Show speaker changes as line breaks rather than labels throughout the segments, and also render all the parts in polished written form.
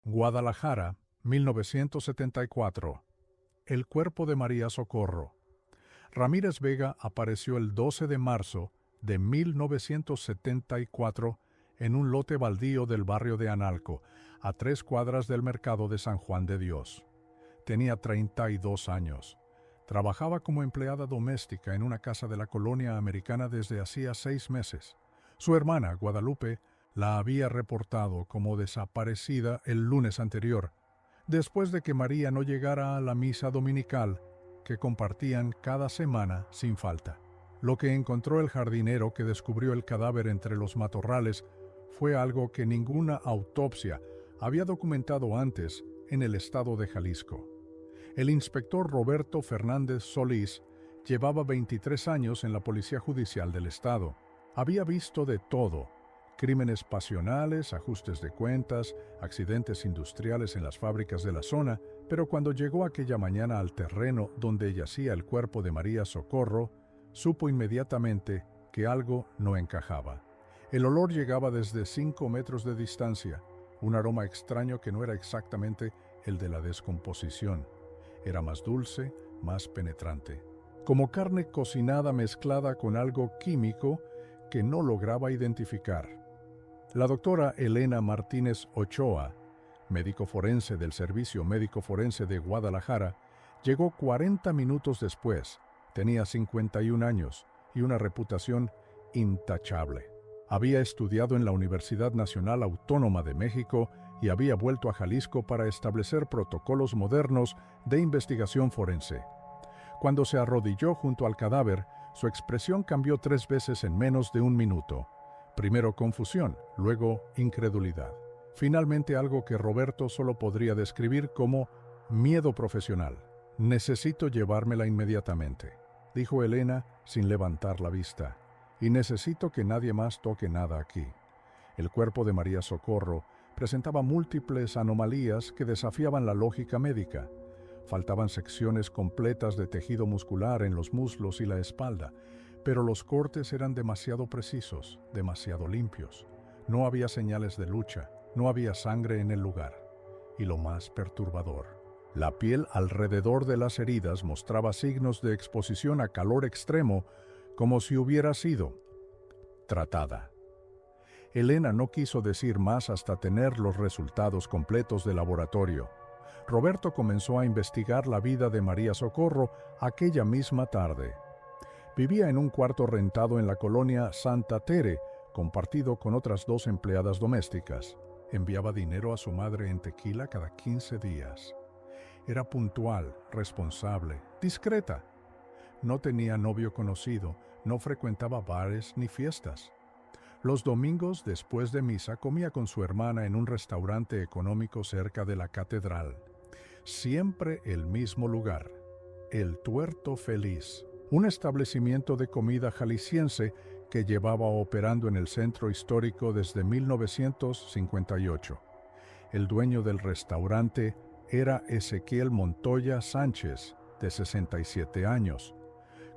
Guadalajara, 1974. El cuerpo de María Socorro. Ramírez Vega apareció el 12 de marzo de 1974 en un lote baldío del barrio de Analco, a 3 cuadras del mercado de San Juan de Dios. Tenía 32 años. Trabajaba como empleada doméstica en una casa de la colonia americana desde hacía 6 meses. Su hermana, Guadalupe, la había reportado como desaparecida el lunes anterior, después de que María no llegara a la misa dominical que compartían cada semana sin falta. Lo que encontró el jardinero que descubrió el cadáver entre los matorrales fue algo que ninguna autopsia había documentado antes en el estado de Jalisco. El inspector Roberto Fernández Solís llevaba 23 años en la Policía Judicial del Estado. Había visto de todo: crímenes pasionales, ajustes de cuentas, accidentes industriales en las fábricas de la zona, pero cuando llegó aquella mañana al terreno donde yacía el cuerpo de María Socorro, supo inmediatamente que algo no encajaba. El olor llegaba desde 5 metros de distancia, un aroma extraño que no era exactamente el de la descomposición. Era más dulce, más penetrante, como carne cocinada mezclada con algo químico que no lograba identificar. La doctora Elena Martínez Ochoa, médico forense del Servicio Médico Forense de Guadalajara, llegó 40 minutos después. Tenía 51 años y una reputación intachable. Había estudiado en la Universidad Nacional Autónoma de México y había vuelto a Jalisco para establecer protocolos modernos de investigación forense. Cuando se arrodilló junto al cadáver, su expresión cambió 3 veces en menos de un minuto. Primero confusión, luego incredulidad. Finalmente algo que Roberto solo podría describir como miedo profesional. «Necesito llevármela inmediatamente», dijo Elena sin levantar la vista. «Y necesito que nadie más toque nada aquí». El cuerpo de María Socorro presentaba múltiples anomalías que desafiaban la lógica médica. Faltaban secciones completas de tejido muscular en los muslos y la espalda, pero los cortes eran demasiado precisos, demasiado limpios. No había señales de lucha, no había sangre en el lugar. Y lo más perturbador: la piel alrededor de las heridas mostraba signos de exposición a calor extremo, como si hubiera sido tratada. Elena no quiso decir más hasta tener los resultados completos del laboratorio. Roberto comenzó a investigar la vida de María Socorro aquella misma tarde. Vivía en un cuarto rentado en la colonia Santa Tere, compartido con otras 2 empleadas domésticas. Enviaba dinero a su madre en tequila cada 15 días. Era puntual, responsable, discreta. No tenía novio conocido, no frecuentaba bares ni fiestas. Los domingos, después de misa, comía con su hermana en un restaurante económico cerca de la catedral. Siempre el mismo lugar: El Tuerto Feliz, un establecimiento de comida jalisciense que llevaba operando en el centro histórico desde 1958. El dueño del restaurante era Ezequiel Montoya Sánchez, de 67 años,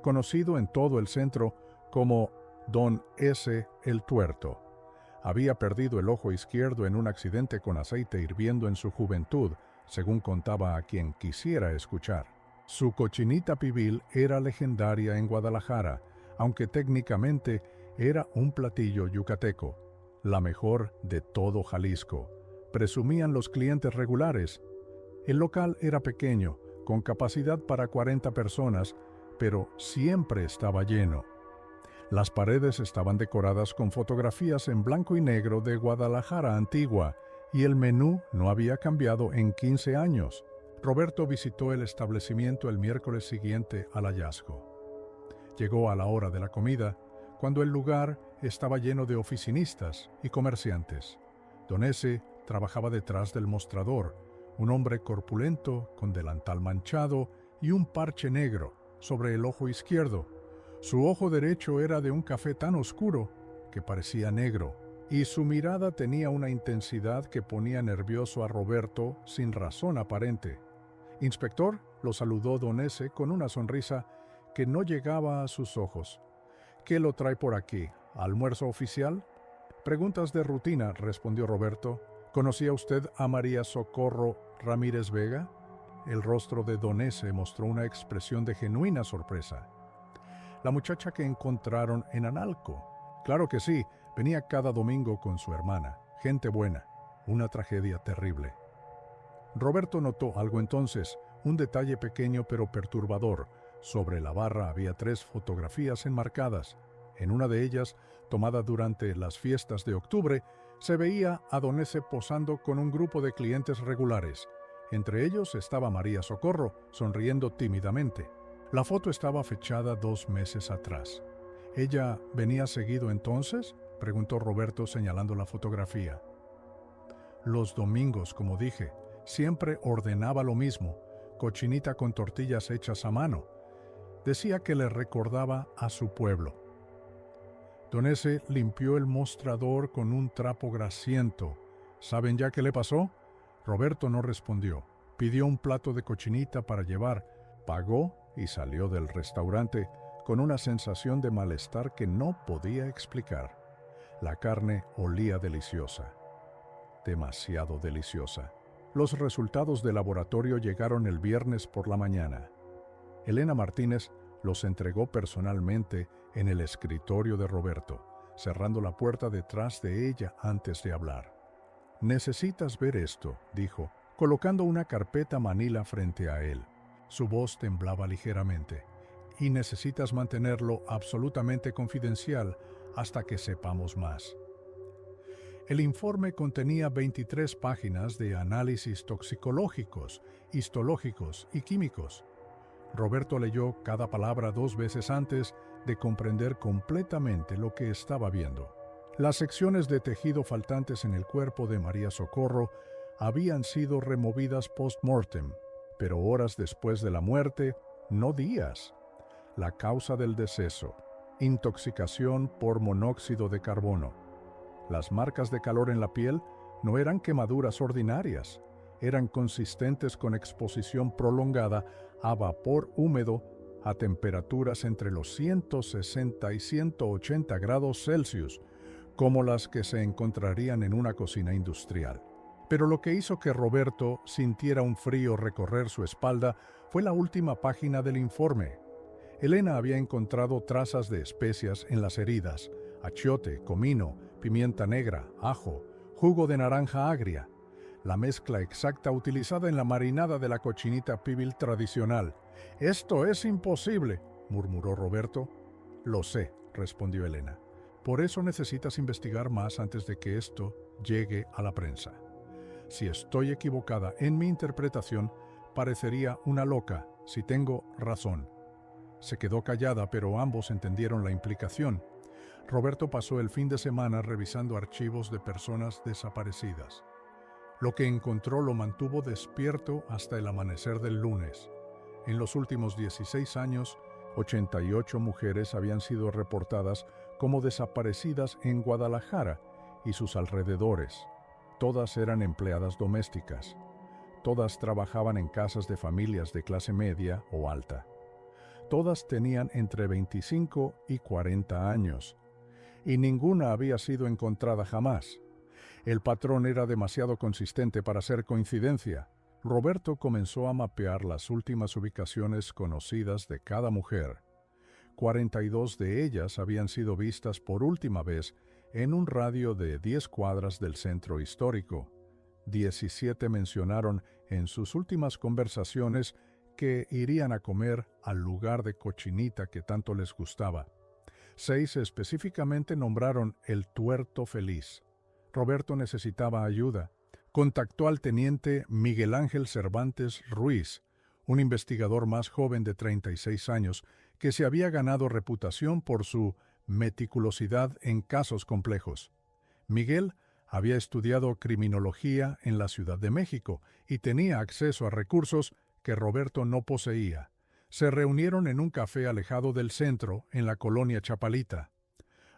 conocido en todo el centro como Don S. el Tuerto. Había perdido el ojo izquierdo en un accidente con aceite hirviendo en su juventud, según contaba a quien quisiera escuchar. Su cochinita pibil era legendaria en Guadalajara, aunque técnicamente era un platillo yucateco, la mejor de todo Jalisco, presumían los clientes regulares. El local era pequeño, con capacidad para 40 personas, pero siempre estaba lleno. Las paredes estaban decoradas con fotografías en blanco y negro de Guadalajara antigua, y el menú no había cambiado en 15 años. Roberto visitó el establecimiento el miércoles siguiente al hallazgo. Llegó a la hora de la comida, cuando el lugar estaba lleno de oficinistas y comerciantes. Don S. trabajaba detrás del mostrador, un hombre corpulento con delantal manchado y un parche negro sobre el ojo izquierdo. Su ojo derecho era de un café tan oscuro que parecía negro, y su mirada tenía una intensidad que ponía nervioso a Roberto sin razón aparente. «Inspector», lo saludó don S. con una sonrisa que no llegaba a sus ojos. «¿Qué lo trae por aquí? ¿Almuerzo oficial?» «Preguntas de rutina», respondió Roberto. ¿Conocía usted a María Socorro Ramírez Vega? El rostro de don Ese mostró una expresión de genuina sorpresa. La muchacha que encontraron en Analco. Claro que sí, venía cada domingo con su hermana. Gente buena. Una tragedia terrible. Roberto notó algo entonces, un detalle pequeño pero perturbador. Sobre la barra había 3 fotografías enmarcadas. En una de ellas, tomada durante las fiestas de octubre, se veía a don Ese posando con un grupo de clientes regulares. Entre ellos estaba María Socorro, sonriendo tímidamente. La foto estaba fechada 2 meses atrás. ¿Ella venía seguido entonces?, preguntó Roberto señalando la fotografía. Los domingos, como dije, siempre ordenaba lo mismo, cochinita con tortillas hechas a mano. Decía que le recordaba a su pueblo. Don Ese limpió el mostrador con un trapo grasiento. ¿Saben ya qué le pasó? Roberto no respondió. Pidió un plato de cochinita para llevar, pagó y salió del restaurante con una sensación de malestar que no podía explicar. La carne olía deliciosa. Demasiado deliciosa. Los resultados del laboratorio llegaron el viernes por la mañana. Elena Martínez los entregó personalmente en el escritorio de Roberto, cerrando la puerta detrás de ella antes de hablar. «Necesitas ver esto», dijo, colocando una carpeta manila frente a él. Su voz temblaba ligeramente. «Y necesitas mantenerlo absolutamente confidencial hasta que sepamos más». El informe contenía 23 páginas de análisis toxicológicos, histológicos y químicos. Roberto leyó cada palabra 2 veces antes de comprender completamente lo que estaba viendo. Las secciones de tejido faltantes en el cuerpo de María Socorro habían sido removidas post-mortem, pero horas después de la muerte, no días. La causa del deceso: intoxicación por monóxido de carbono. Las marcas de calor en la piel no eran quemaduras ordinarias, eran consistentes con exposición prolongada a vapor húmedo a temperaturas entre los 160 y 180 grados Celsius, como las que se encontrarían en una cocina industrial. Pero lo que hizo que Roberto sintiera un frío recorrer su espalda fue la última página del informe. Elena había encontrado trazas de especias en las heridas: achiote, comino, pimienta negra, ajo, jugo de naranja agria, la mezcla exacta utilizada en la marinada de la cochinita pibil tradicional. «Esto es imposible», murmuró Roberto. «Lo sé», respondió Elena. «Por eso necesitas investigar más antes de que esto llegue a la prensa. Si estoy equivocada en mi interpretación, parecería una loca si tengo razón». Se quedó callada, pero ambos entendieron la implicación. Roberto pasó el fin de semana revisando archivos de personas desaparecidas. Lo que encontró lo mantuvo despierto hasta el amanecer del lunes. En los últimos 16 años, 88 mujeres habían sido reportadas como desaparecidas en Guadalajara y sus alrededores. Todas eran empleadas domésticas. Todas trabajaban en casas de familias de clase media o alta. Todas tenían entre 25 y 40 años. Y ninguna había sido encontrada jamás. El patrón era demasiado consistente para ser coincidencia. Roberto comenzó a mapear las últimas ubicaciones conocidas de cada mujer. 42 de ellas habían sido vistas por última vez en un radio de 10 cuadras del centro histórico. 17 mencionaron en sus últimas conversaciones que irían a comer al lugar de cochinita que tanto les gustaba. 6 específicamente nombraron el Tuerto Feliz. Roberto necesitaba ayuda. Contactó al teniente Miguel Ángel Cervantes Ruiz, un investigador más joven de 36 años que se había ganado reputación por su meticulosidad en casos complejos. Miguel había estudiado criminología en la Ciudad de México y tenía acceso a recursos que Roberto no poseía. Se reunieron en un café alejado del centro, en la colonia Chapalita.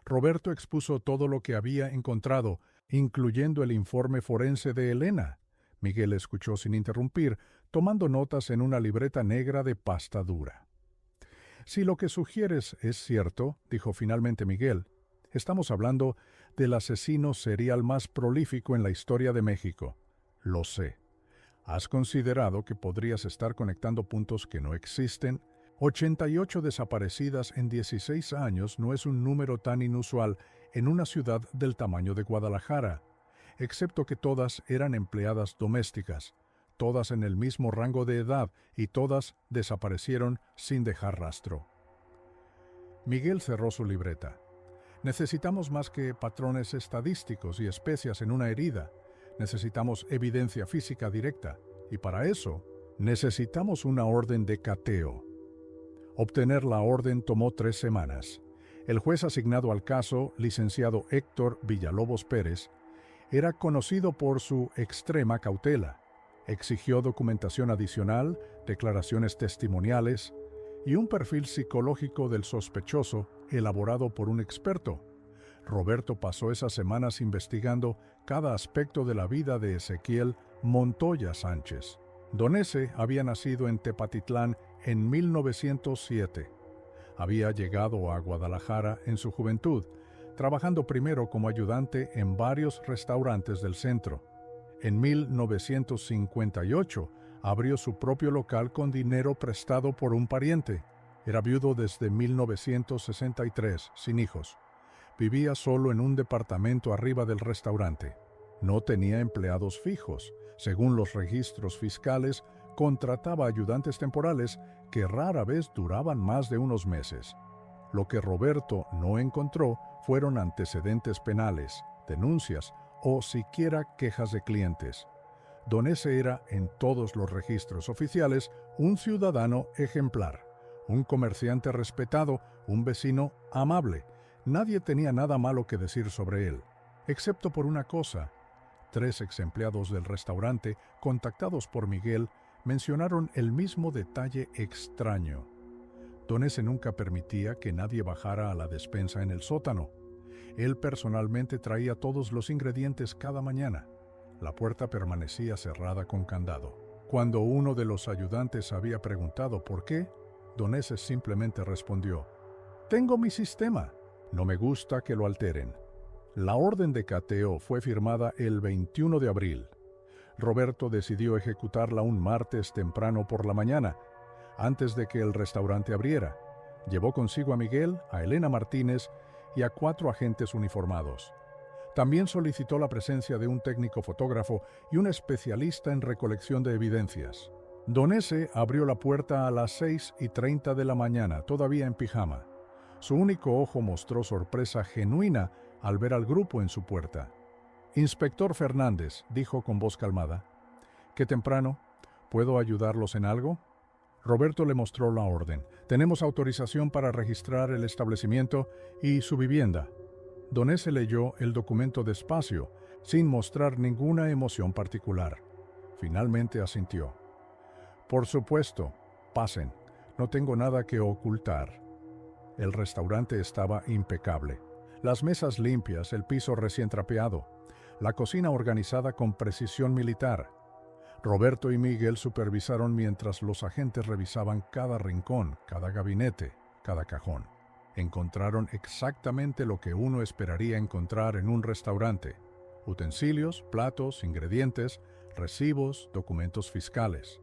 Roberto expuso todo lo que había encontrado, incluyendo el informe forense de Elena. Miguel escuchó sin interrumpir, tomando notas en una libreta negra de pasta dura. «Si lo que sugieres es cierto», dijo finalmente Miguel, «estamos hablando del asesino serial más prolífico en la historia de México. Lo sé. ¿Has considerado que podrías estar conectando puntos que no existen? 88 desaparecidas en 16 años no es un número tan inusual en una ciudad del tamaño de Guadalajara, excepto que todas eran empleadas domésticas, todas en el mismo rango de edad y todas desaparecieron sin dejar rastro. Miguel cerró su libreta. Necesitamos más que patrones estadísticos y especias en una herida. Necesitamos evidencia física directa, y para eso necesitamos una orden de cateo. Obtener la orden tomó 3 semanas. El juez asignado al caso, licenciado Héctor Villalobos Pérez, era conocido por su extrema cautela. Exigió documentación adicional, declaraciones testimoniales y un perfil psicológico del sospechoso elaborado por un experto. Roberto pasó esas semanas investigando cada aspecto de la vida de Ezequiel Montoya Sánchez. Don Ese había nacido en Tepatitlán en 1907. Había llegado a Guadalajara en su juventud, trabajando primero como ayudante en varios restaurantes del centro. En 1958 abrió su propio local con dinero prestado por un pariente. Era viudo desde 1963, sin hijos. Vivía solo en un departamento arriba del restaurante. No tenía empleados fijos. Según los registros fiscales, contrataba ayudantes temporales que rara vez duraban más de unos meses. Lo que Roberto no encontró fueron antecedentes penales, denuncias o siquiera quejas de clientes. Don Ese era, en todos los registros oficiales, un ciudadano ejemplar, un comerciante respetado, un vecino amable. Nadie tenía nada malo que decir sobre él, excepto por una cosa. 3 exempleados del restaurante, contactados por Miguel, mencionaron el mismo detalle extraño. Don Ese nunca permitía que nadie bajara a la despensa en el sótano. Él personalmente traía todos los ingredientes cada mañana. La puerta permanecía cerrada con candado. Cuando uno de los ayudantes había preguntado por qué, Don Ese simplemente respondió: «Tengo mi sistema. No me gusta que lo alteren». La orden de cateo fue firmada el 21 de abril. Roberto decidió ejecutarla un martes temprano por la mañana, antes de que el restaurante abriera. Llevó consigo a Miguel, a Elena Martínez y a 4 agentes uniformados. También solicitó la presencia de un técnico fotógrafo y un especialista en recolección de evidencias. Don Ese abrió la puerta a las 6:30 de la mañana, todavía en pijama. Su único ojo mostró sorpresa genuina al ver al grupo en su puerta. «Inspector Fernández», dijo con voz calmada. «Qué temprano. ¿Puedo ayudarlos en algo?» Roberto le mostró la orden. «Tenemos autorización para registrar el establecimiento y su vivienda». Don Ese leyó el documento despacio, sin mostrar ninguna emoción particular. Finalmente asintió. «Por supuesto, pasen. No tengo nada que ocultar». El restaurante estaba impecable. Las mesas limpias, el piso recién trapeado, la cocina organizada con precisión militar. Roberto y Miguel supervisaron mientras los agentes revisaban cada rincón, cada gabinete, cada cajón. Encontraron exactamente lo que uno esperaría encontrar en un restaurante: utensilios, platos, ingredientes, recibos, documentos fiscales.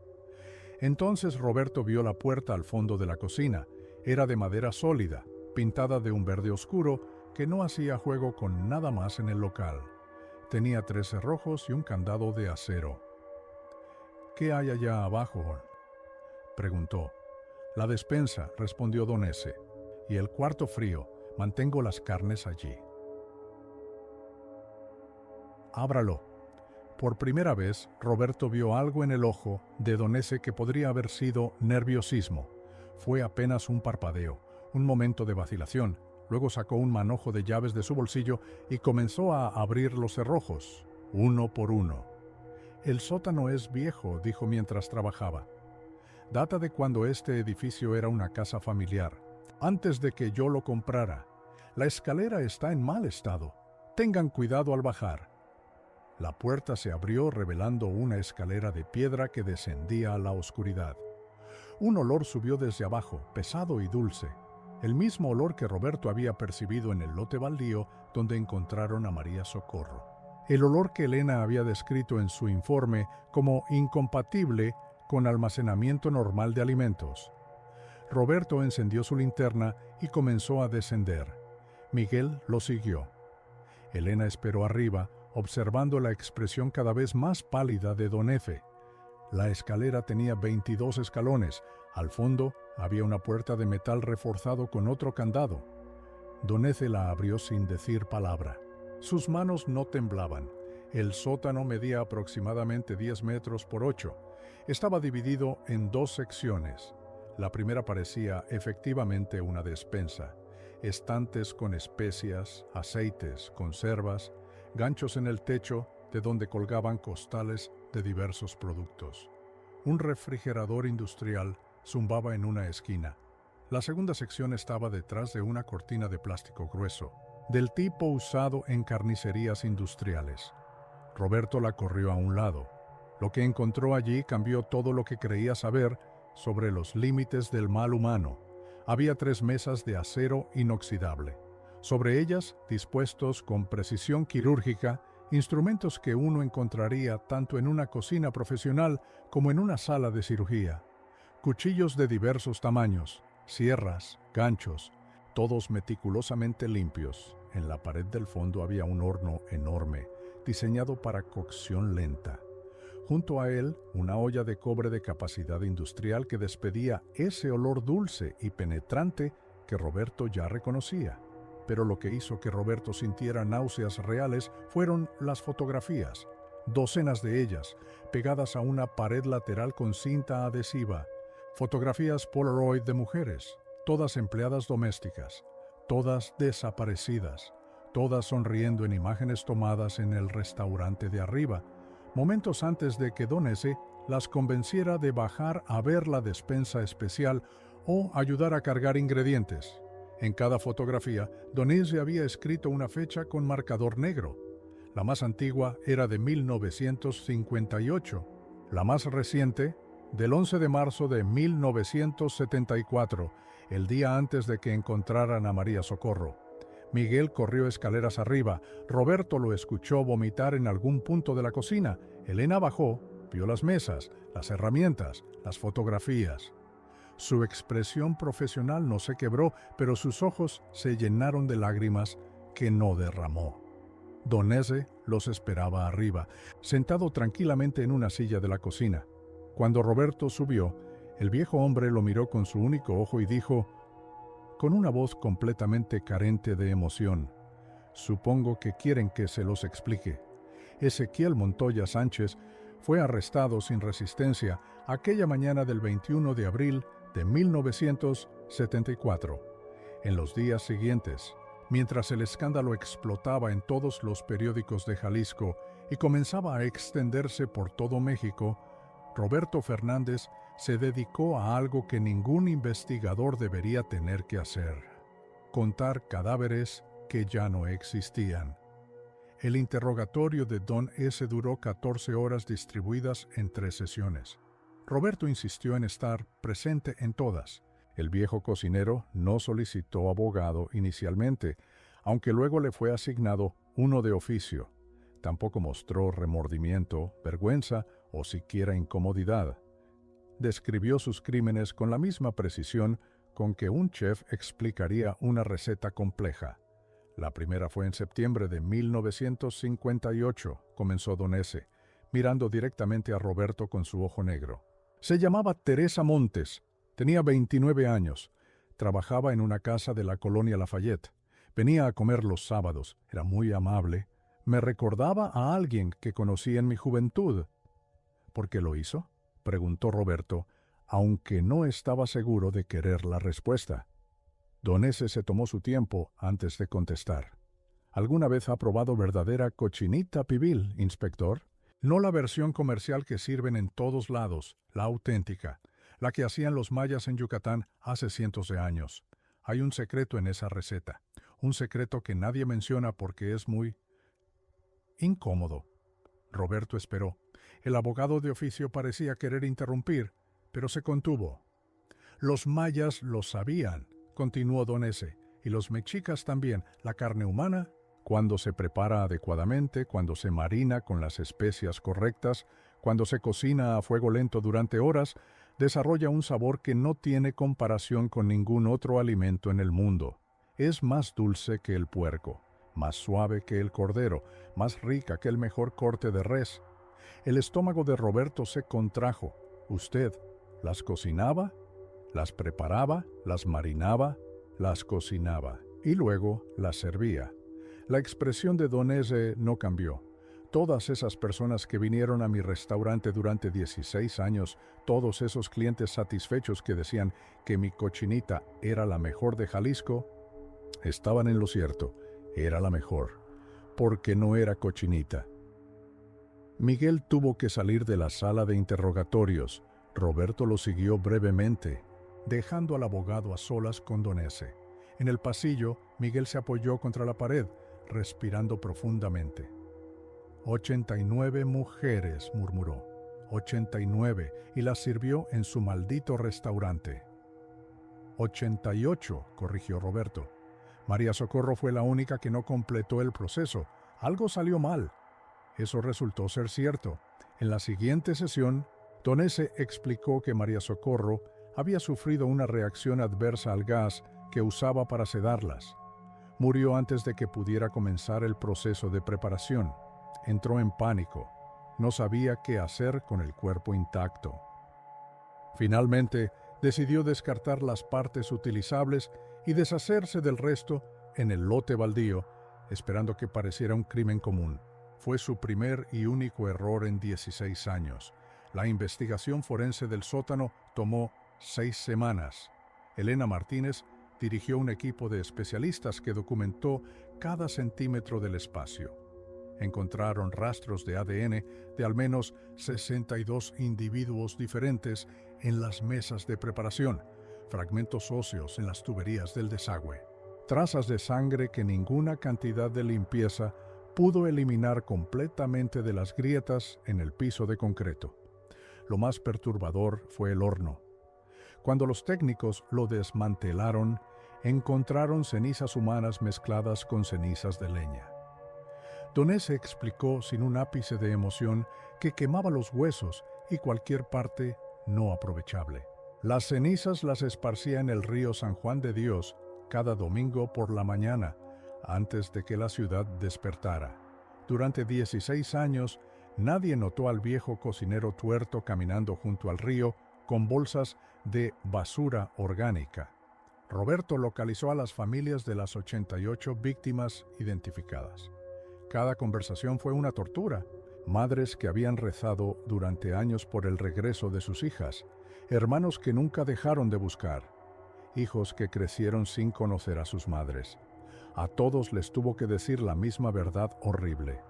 Entonces Roberto vio la puerta al fondo de la cocina. Era de madera sólida, pintada de un verde oscuro que no hacía juego con nada más en el local. Tenía 3 cerrojos y un candado de acero. «¿Qué hay allá abajo?», preguntó. «La despensa», respondió Don Ese, «y el cuarto frío. Mantengo las carnes allí». «Ábralo». Por primera vez, Roberto vio algo en el ojo de Don Ese que podría haber sido nerviosismo. Fue apenas un parpadeo, un momento de vacilación. Luego sacó un manojo de llaves de su bolsillo y comenzó a abrir los cerrojos, uno por uno. «El sótano es viejo», dijo mientras trabajaba. «Data de cuando este edificio era una casa familiar, antes de que yo lo comprara. La escalera está en mal estado. Tengan cuidado al bajar». La puerta se abrió revelando una escalera de piedra que descendía a la oscuridad. Un olor subió desde abajo, pesado y dulce. el mismo olor que Roberto había percibido en el lote baldío donde encontraron a María Socorro. El olor que Elena había descrito en su informe como incompatible con almacenamiento normal de alimentos. Roberto encendió su linterna y comenzó a descender. Miguel lo siguió. Elena esperó arriba, observando la expresión cada vez más pálida de don Efe. La escalera tenía 22 escalones. Al fondo había una puerta de metal reforzado con otro candado. Don Efe la abrió sin decir palabra. Sus manos no temblaban. El sótano medía aproximadamente 10 metros por 8. Estaba dividido en 2 secciones. La primera parecía efectivamente una despensa. Estantes con especias, aceites, conservas, ganchos en el techo de donde colgaban costales de diversos productos. Un refrigerador industrial zumbaba en una esquina. La segunda sección estaba detrás de una cortina de plástico grueso, del tipo usado en carnicerías industriales. Roberto la corrió a un lado. Lo que encontró allí cambió todo lo que creía saber sobre los límites del mal humano. Había 3 mesas de acero inoxidable. Sobre ellas, dispuestos con precisión quirúrgica, instrumentos que uno encontraría tanto en una cocina profesional como en una sala de cirugía. Cuchillos de diversos tamaños, sierras, ganchos, todos meticulosamente limpios. En la pared del fondo había un horno enorme, diseñado para cocción lenta. Junto a él, una olla de cobre de capacidad industrial que despedía ese olor dulce y penetrante que Roberto ya reconocía. Pero lo que hizo que Roberto sintiera náuseas reales fueron las fotografías, docenas de ellas, pegadas a una pared lateral con cinta adhesiva. Fotografías Polaroid de mujeres, todas empleadas domésticas, todas desaparecidas, todas sonriendo en imágenes tomadas en el restaurante de arriba, momentos antes de que don Ese las convenciera de bajar a ver la despensa especial o ayudar a cargar ingredientes. En cada fotografía, don Ese había escrito una fecha con marcador negro. La más antigua era de 1958, la más reciente, del 11 de marzo de 1974, el día antes de que encontraran a María Socorro. Miguel corrió escaleras arriba. Roberto lo escuchó vomitar en algún punto de la cocina. Elena bajó, vio las mesas, las herramientas, las fotografías. Su expresión profesional no se quebró, pero sus ojos se llenaron de lágrimas que no derramó. Don Ese los esperaba arriba, sentado tranquilamente en una silla de la cocina. Cuando Roberto subió, el viejo hombre lo miró con su único ojo y dijo, con una voz completamente carente de emoción: supongo que quieren que se los explique. Ezequiel Montoya Sánchez fue arrestado sin resistencia aquella mañana del 21 de abril de 1974. En los días siguientes, mientras el escándalo explotaba en todos los periódicos de Jalisco y comenzaba a extenderse por todo México, Roberto Fernández se dedicó a algo que ningún investigador debería tener que hacer: contar cadáveres que ya no existían. El interrogatorio de don Ese duró 14 horas distribuidas en 3 sesiones. Roberto insistió en estar presente en todas. El viejo cocinero no solicitó abogado inicialmente, aunque luego le fue asignado uno de oficio. Tampoco mostró remordimiento, vergüenza o siquiera incomodidad. Describió sus crímenes con la misma precisión con que un chef explicaría una receta compleja. La primera fue en septiembre de 1958, comenzó don Ese, mirando directamente a Roberto con su ojo negro. Se llamaba Teresa Montes, tenía 29 años, trabajaba en una casa de la colonia Lafayette, venía a comer los sábados, era muy amable, me recordaba a alguien que conocí en mi juventud. ¿Por qué lo hizo?, preguntó Roberto, aunque no estaba seguro de querer la respuesta. Don Ese se tomó su tiempo antes de contestar. ¿Alguna vez ha probado verdadera cochinita pibil, inspector? No la versión comercial que sirven en todos lados, la auténtica, la que hacían los mayas en Yucatán hace cientos de años. Hay un secreto en esa receta, un secreto que nadie menciona porque es muy incómodo. Roberto esperó. El abogado de oficio parecía querer interrumpir, pero se contuvo. Los mayas lo sabían, continuó don S., y los mexicas también, la carne humana, cuando se prepara adecuadamente, cuando se marina con las especias correctas, cuando se cocina a fuego lento durante horas, desarrolla un sabor que no tiene comparación con ningún otro alimento en el mundo. Es más dulce que el puerco, más suave que el cordero, más rica que el mejor corte de res. El estómago de Roberto se contrajo. ¿Usted las cocinaba? Las preparaba, las marinaba, las cocinaba y luego las servía. La expresión de don S. no cambió. Todas esas personas que vinieron a mi restaurante durante 16 años, todos esos clientes satisfechos que decían que mi cochinita era la mejor de Jalisco, estaban en lo cierto, era la mejor, porque no era cochinita. Miguel tuvo que salir de la sala de interrogatorios. Roberto lo siguió brevemente, dejando al abogado a solas con don S. En el pasillo, Miguel se apoyó contra la pared, respirando profundamente. 89 mujeres, murmuró. 89, y las sirvió en su maldito restaurante. 88, corrigió Roberto. María Socorro fue la única que no completó el proceso. Algo salió mal. Eso resultó ser cierto. En la siguiente sesión, don S. explicó que María Socorro había sufrido una reacción adversa al gas que usaba para sedarlas. Murió antes de que pudiera comenzar el proceso de preparación. Entró en pánico. No sabía qué hacer con el cuerpo intacto. Finalmente, decidió descartar las partes utilizables y deshacerse del resto en el lote baldío, esperando que pareciera un crimen común. Fue su primer y único error en 16 años. La investigación forense del sótano tomó 6 semanas. Elena Martínez dirigió un equipo de especialistas que documentó cada centímetro del espacio. Encontraron rastros de ADN de al menos 62 individuos diferentes en las mesas de preparación, fragmentos óseos en las tuberías del desagüe, trazas de sangre que ninguna cantidad de limpieza pudo eliminar completamente de las grietas en el piso de concreto. Lo más perturbador fue el horno. Cuando los técnicos lo desmantelaron, encontraron cenizas humanas mezcladas con cenizas de leña. Don S. explicó sin un ápice de emoción que quemaba los huesos y cualquier parte no aprovechable. Las cenizas las esparcía en el río San Juan de Dios cada domingo por la mañana, antes de que la ciudad despertara. Durante 16 años, nadie notó al viejo cocinero tuerto caminando junto al río con bolsas de basura orgánica. Roberto localizó a las familias de las 88 víctimas identificadas. Cada conversación fue una tortura. Madres que habían rezado durante años por el regreso de sus hijas, hermanos que nunca dejaron de buscar, hijos que crecieron sin conocer a sus madres. A todos les tuvo que decir la misma verdad horrible.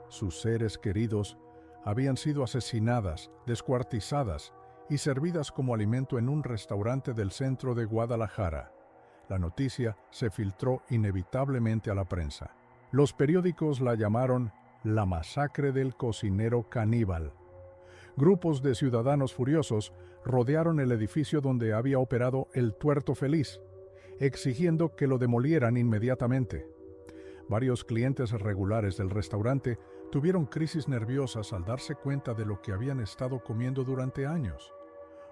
Sus seres queridos habían sido asesinadas, descuartizadas y servidas como alimento en un restaurante del centro de Guadalajara. La noticia se filtró inevitablemente a la prensa. Los periódicos la llamaron la masacre del cocinero caníbal. Grupos de ciudadanos furiosos rodearon el edificio donde había operado el tuerto feliz, exigiendo que lo demolieran inmediatamente. Varios clientes regulares del restaurante tuvieron crisis nerviosas al darse cuenta de lo que habían estado comiendo durante años.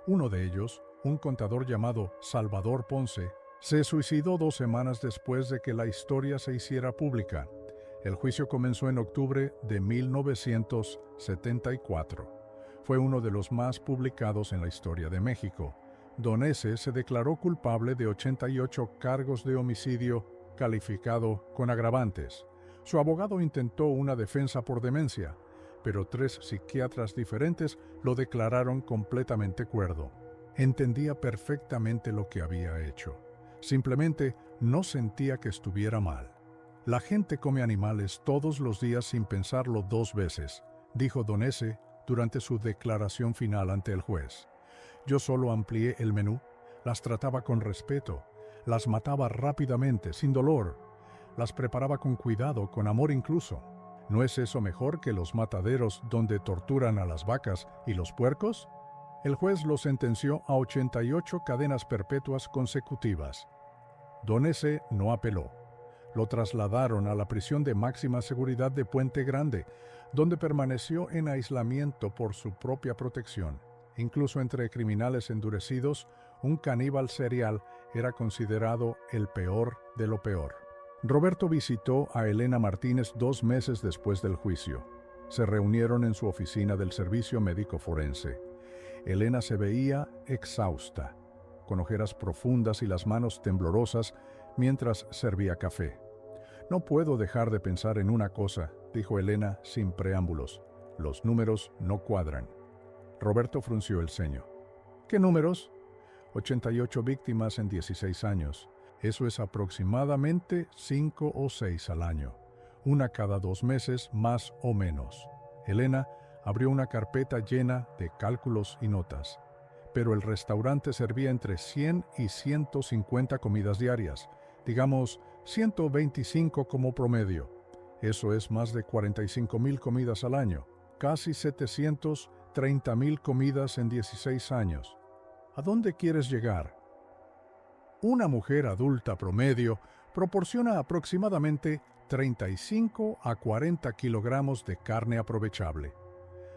Uno de ellos, un contador llamado Salvador Ponce, se suicidó 2 semanas después de que la historia se hiciera pública. El juicio comenzó en octubre de 1974. Fue uno de los más publicados en la historia de México. Don S. se declaró culpable de 88 cargos de homicidio calificado con agravantes. Su abogado intentó una defensa por demencia, pero 3 psiquiatras diferentes lo declararon completamente cuerdo. Entendía perfectamente lo que había hecho. Simplemente no sentía que estuviera mal. La gente come animales todos los días sin pensarlo 2 veces, dijo don S. durante su declaración final ante el juez. Yo solo amplié el menú, las trataba con respeto, las mataba rápidamente, sin dolor, las preparaba con cuidado, con amor incluso. ¿No es eso mejor que los mataderos donde torturan a las vacas y los puercos? El juez lo sentenció a 88 cadenas perpetuas consecutivas. Donese no apeló. Lo trasladaron a la prisión de máxima seguridad de Puente Grande, donde permaneció en aislamiento por su propia protección. Incluso entre criminales endurecidos, un caníbal serial era considerado el peor de lo peor. Roberto visitó a Elena Martínez 2 meses después del juicio. Se reunieron en su oficina del Servicio Médico Forense. Elena se veía exhausta, con ojeras profundas y las manos temblorosas mientras servía café. «No puedo dejar de pensar en una cosa», dijo Elena sin preámbulos. «Los números no cuadran». Roberto frunció el ceño. «¿Qué números?» 88 víctimas en 16 años. Eso es aproximadamente 5 o 6 al año. Una cada 2 meses, más o menos. Elena abrió una carpeta llena de cálculos y notas. Pero el restaurante servía entre 100 y 150 comidas diarias. Digamos, 125 como promedio. Eso es más de 45,000 comidas al año. Casi 730,000 comidas en 16 años. ¿A dónde quieres llegar? Una mujer adulta promedio proporciona aproximadamente 35 a 40 kilogramos de carne aprovechable.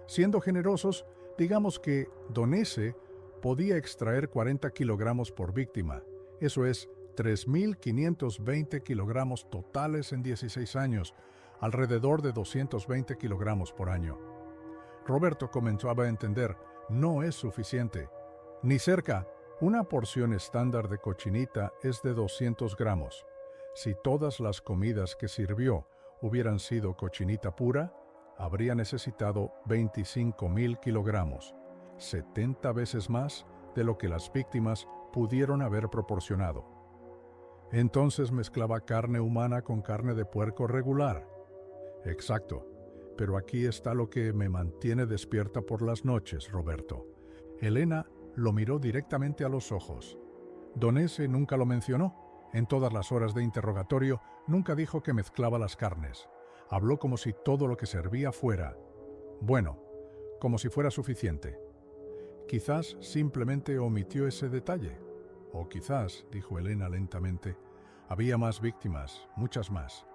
Siendo generosos, digamos que Donese podía extraer 40 kilogramos por víctima. Eso es 3.520 kilogramos totales en 16 años, alrededor de 220 kilogramos por año. Roberto comenzaba a entender, no es suficiente. Ni cerca. Una porción estándar de cochinita es de 200 gramos. Si todas las comidas que sirvió hubieran sido cochinita pura, habría necesitado 25,000 kilogramos, 70 veces más de lo que las víctimas pudieron haber proporcionado. Entonces mezclaba carne humana con carne de puerco regular. Exacto, pero aquí está lo que me mantiene despierta por las noches, Roberto. Elena lo miró directamente a los ojos. Donese nunca lo mencionó. En todas las horas de interrogatorio nunca dijo que mezclaba las carnes. Habló como si todo lo que servía fuera, bueno, como si fuera suficiente. Quizás simplemente omitió ese detalle. O quizás, dijo Elena lentamente, había más víctimas, muchas más.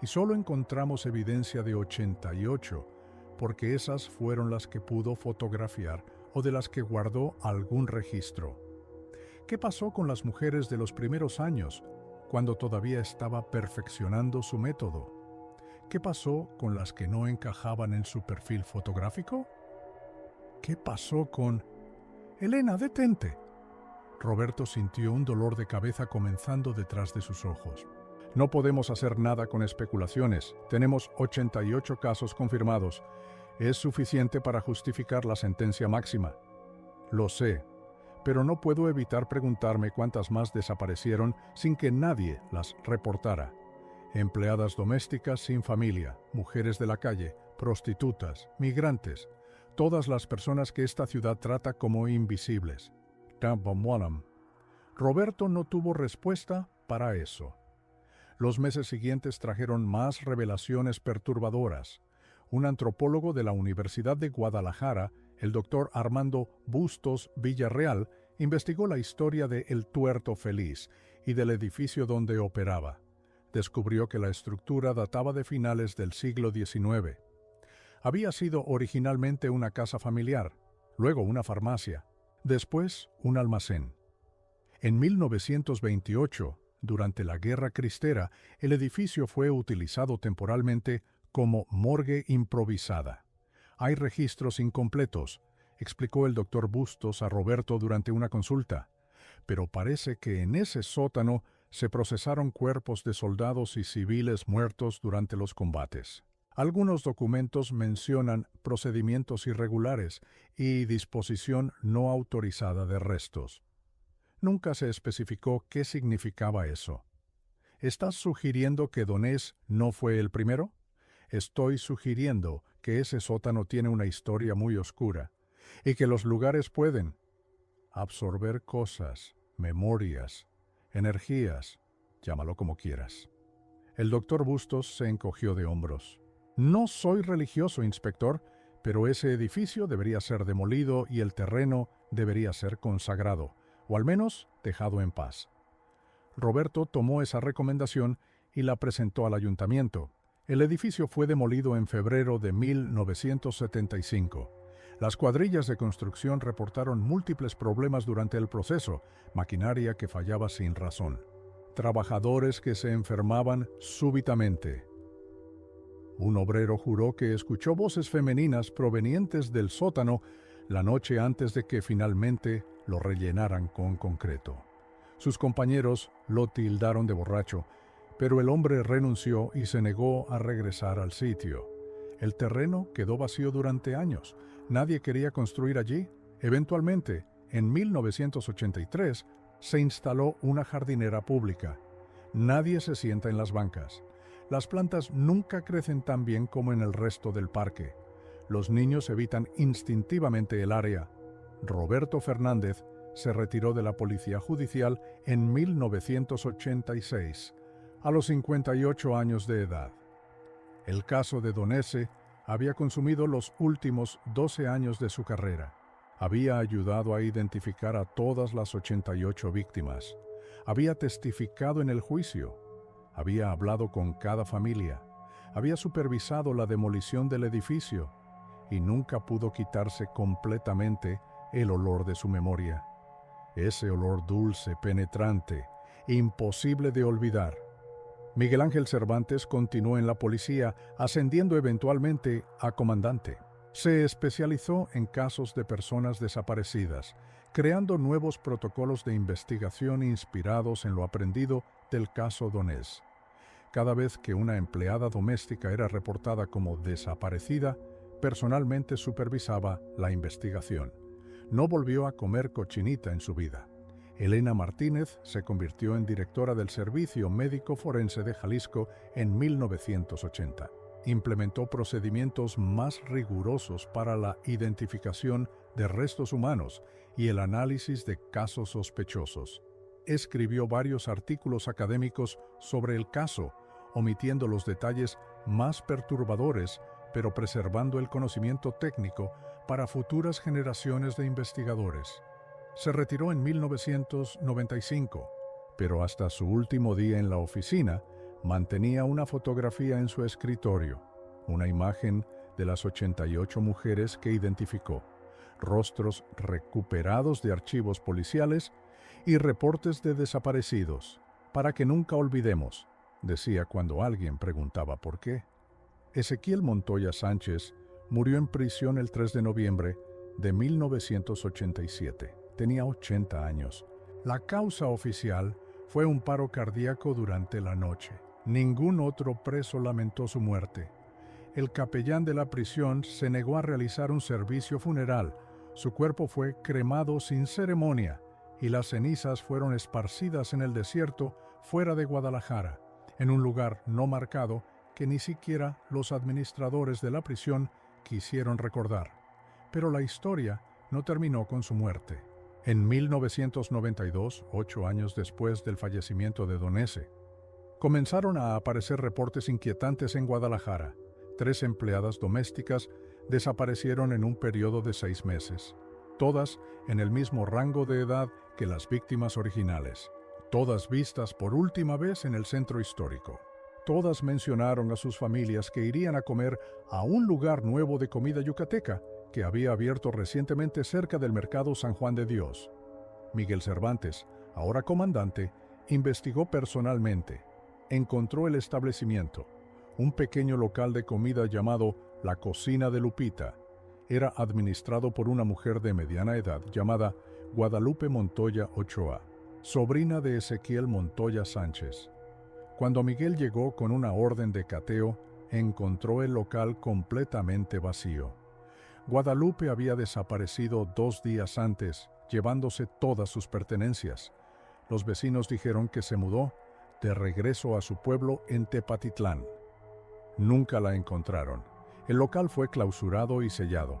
Y solo encontramos evidencia de 88, porque esas fueron las que pudo fotografiar o de las que guardó algún registro. ¿Qué pasó con las mujeres de los primeros años, cuando todavía estaba perfeccionando su método? ¿Qué pasó con las que no encajaban en su perfil fotográfico? ¿Qué pasó con... Elena, detente. Roberto sintió un dolor de cabeza comenzando detrás de sus ojos. No podemos hacer nada con especulaciones. Tenemos 88 casos confirmados. Es suficiente para justificar la sentencia máxima. Lo sé, pero no puedo evitar preguntarme cuántas más desaparecieron sin que nadie las reportara. Empleadas domésticas sin familia, mujeres de la calle, prostitutas, migrantes, todas las personas que esta ciudad trata como invisibles. Roberto no tuvo respuesta para eso. Los meses siguientes trajeron más revelaciones perturbadoras. Un antropólogo de la Universidad de Guadalajara, el doctor Armando Bustos Villarreal, investigó la historia de El Tuerto Feliz y del edificio donde operaba. Descubrió que la estructura databa de finales del siglo XIX. Había sido originalmente una casa familiar, luego una farmacia, después un almacén. En 1928, durante la Guerra Cristera, el edificio fue utilizado temporalmente como morgue improvisada. Hay registros incompletos, explicó el doctor Bustos a Roberto durante una consulta, pero parece que en ese sótano se procesaron cuerpos de soldados y civiles muertos durante los combates. Algunos documentos mencionan procedimientos irregulares y disposición no autorizada de restos. Nunca se especificó qué significaba eso. ¿Estás sugiriendo que Donés no fue el primero? Estoy sugiriendo que ese sótano tiene una historia muy oscura y que los lugares pueden absorber cosas, memorias, energías, llámalo como quieras. El doctor Bustos se encogió de hombros. No soy religioso, inspector, pero ese edificio debería ser demolido y el terreno debería ser consagrado, o al menos dejado en paz. Roberto tomó esa recomendación y la presentó al ayuntamiento. El edificio fue demolido en febrero de 1975. Las cuadrillas de construcción reportaron múltiples problemas durante el proceso, maquinaria que fallaba sin razón, trabajadores que se enfermaban súbitamente. Un obrero juró que escuchó voces femeninas provenientes del sótano la noche antes de que finalmente lo rellenaran con concreto. Sus compañeros lo tildaron de borracho, pero el hombre renunció y se negó a regresar al sitio. El terreno quedó vacío durante años. Nadie quería construir allí. Eventualmente, en 1983, se instaló una jardinera pública. Nadie se sienta en las bancas. Las plantas nunca crecen tan bien como en el resto del parque. Los niños evitan instintivamente el área. Roberto Fernández se retiró de la policía judicial en 1986, a los 58 años de edad. El caso de Don S. había consumido los últimos 12 años de su carrera. Había ayudado a identificar a todas las 88 víctimas. Había testificado en el juicio. Había hablado con cada familia. Había supervisado la demolición del edificio y nunca pudo quitarse completamente el olor de su memoria. Ese olor dulce, penetrante, imposible de olvidar. Miguel Ángel Cervantes continuó en la policía, ascendiendo eventualmente a comandante. Se especializó en casos de personas desaparecidas, creando nuevos protocolos de investigación inspirados en lo aprendido del caso Donés. Cada vez que una empleada doméstica era reportada como desaparecida, personalmente supervisaba la investigación. No volvió a comer cochinita en su vida. Elena Martínez se convirtió en directora del Servicio Médico Forense de Jalisco en 1980. Implementó procedimientos más rigurosos para la identificación de restos humanos y el análisis de casos sospechosos. Escribió varios artículos académicos sobre el caso, omitiendo los detalles más perturbadores, pero preservando el conocimiento técnico para futuras generaciones de investigadores. Se retiró en 1995, pero hasta su último día en la oficina mantenía una fotografía en su escritorio, una imagen de las 88 mujeres que identificó, rostros recuperados de archivos policiales y reportes de desaparecidos, para que nunca olvidemos, decía cuando alguien preguntaba por qué. Ezequiel Montoya Sánchez murió en prisión el 3 de noviembre de 1987. Tenía 80 años. La causa oficial fue un paro cardíaco durante la noche. Ningún otro preso lamentó su muerte. El capellán de la prisión se negó a realizar un servicio funeral. Su cuerpo fue cremado sin ceremonia y las cenizas fueron esparcidas en el desierto fuera de Guadalajara, en un lugar no marcado que ni siquiera los administradores de la prisión quisieron recordar. Pero la historia no terminó con su muerte. En 1992, 8 años después del fallecimiento de Don S., comenzaron a aparecer reportes inquietantes en Guadalajara. 3 empleadas domésticas desaparecieron en un periodo de 6 meses, todas en el mismo rango de edad que las víctimas originales, todas vistas por última vez en el centro histórico. Todas mencionaron a sus familias que irían a comer a un lugar nuevo de comida yucateca que había abierto recientemente cerca del mercado San Juan de Dios. Miguel Cervantes, ahora comandante, investigó personalmente. Encontró el establecimiento, un pequeño local de comida llamado La Cocina de Lupita. Era administrado por una mujer de mediana edad llamada Guadalupe Montoya Ochoa, sobrina de Ezequiel Montoya Sánchez. Cuando Miguel llegó con una orden de cateo, encontró el local completamente vacío. Guadalupe había desaparecido 2 días antes, llevándose todas sus pertenencias. Los vecinos dijeron que se mudó de regreso a su pueblo en Tepatitlán. Nunca la encontraron. El local fue clausurado y sellado.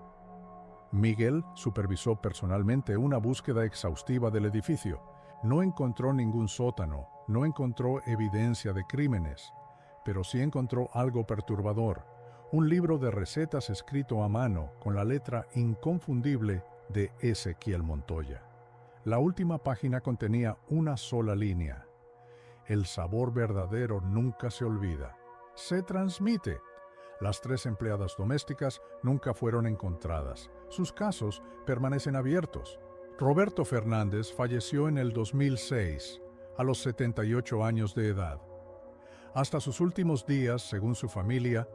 Miguel supervisó personalmente una búsqueda exhaustiva del edificio. No encontró ningún sótano, no encontró evidencia de crímenes, pero sí encontró algo perturbador: un libro de recetas escrito a mano con la letra inconfundible de Ezequiel Montoya. La última página contenía una sola línea: El sabor verdadero nunca se olvida. Se transmite. Las 3 empleadas domésticas nunca fueron encontradas. Sus casos permanecen abiertos. Roberto Fernández falleció en el 2006, a los 78 años de edad. Hasta sus últimos días, según su familia,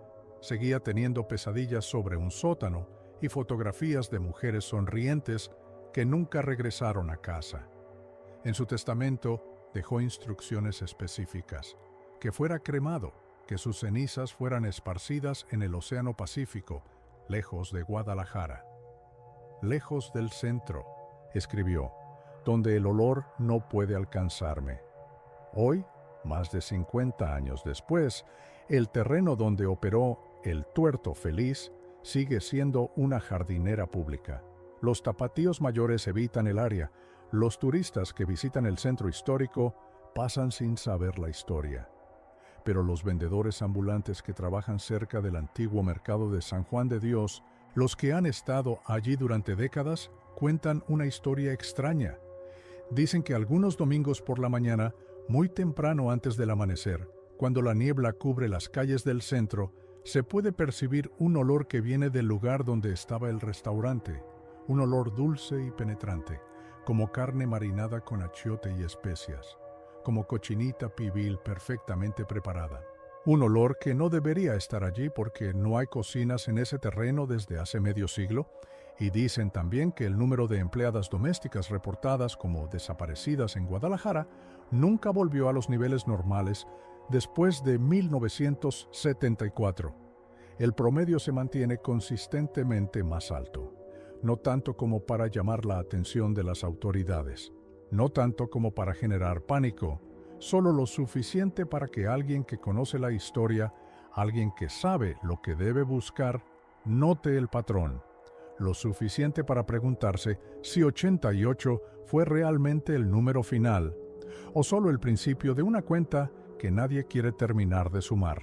seguía teniendo pesadillas sobre un sótano y fotografías de mujeres sonrientes que nunca regresaron a casa. En su testamento dejó instrucciones específicas: que fuera cremado, que sus cenizas fueran esparcidas en el Océano Pacífico, lejos de Guadalajara. Lejos del centro, escribió, donde el olor no puede alcanzarme. Hoy, más de 50 años después, el terreno donde operó el Tuerto Feliz sigue siendo una jardinera pública. Los tapatíos mayores evitan el área. Los turistas que visitan el centro histórico pasan sin saber la historia. Pero los vendedores ambulantes que trabajan cerca del antiguo mercado de San Juan de Dios, los que han estado allí durante décadas, cuentan una historia extraña. Dicen que algunos domingos por la mañana, muy temprano antes del amanecer, cuando la niebla cubre las calles del centro, se puede percibir un olor que viene del lugar donde estaba el restaurante, un olor dulce y penetrante, como carne marinada con achiote y especias, como cochinita pibil perfectamente preparada. Un olor que no debería estar allí porque no hay cocinas en ese terreno desde hace medio siglo, y dicen también que el número de empleadas domésticas reportadas como desaparecidas en Guadalajara nunca volvió a los niveles normales después de 1974. El promedio se mantiene consistentemente más alto, no tanto como para llamar la atención de las autoridades, no tanto como para generar pánico, solo lo suficiente para que alguien que conoce la historia, alguien que sabe lo que debe buscar, note el patrón, lo suficiente para preguntarse si 88 fue realmente el número final, o solo el principio de una cuenta que nadie quiere terminar de sumar.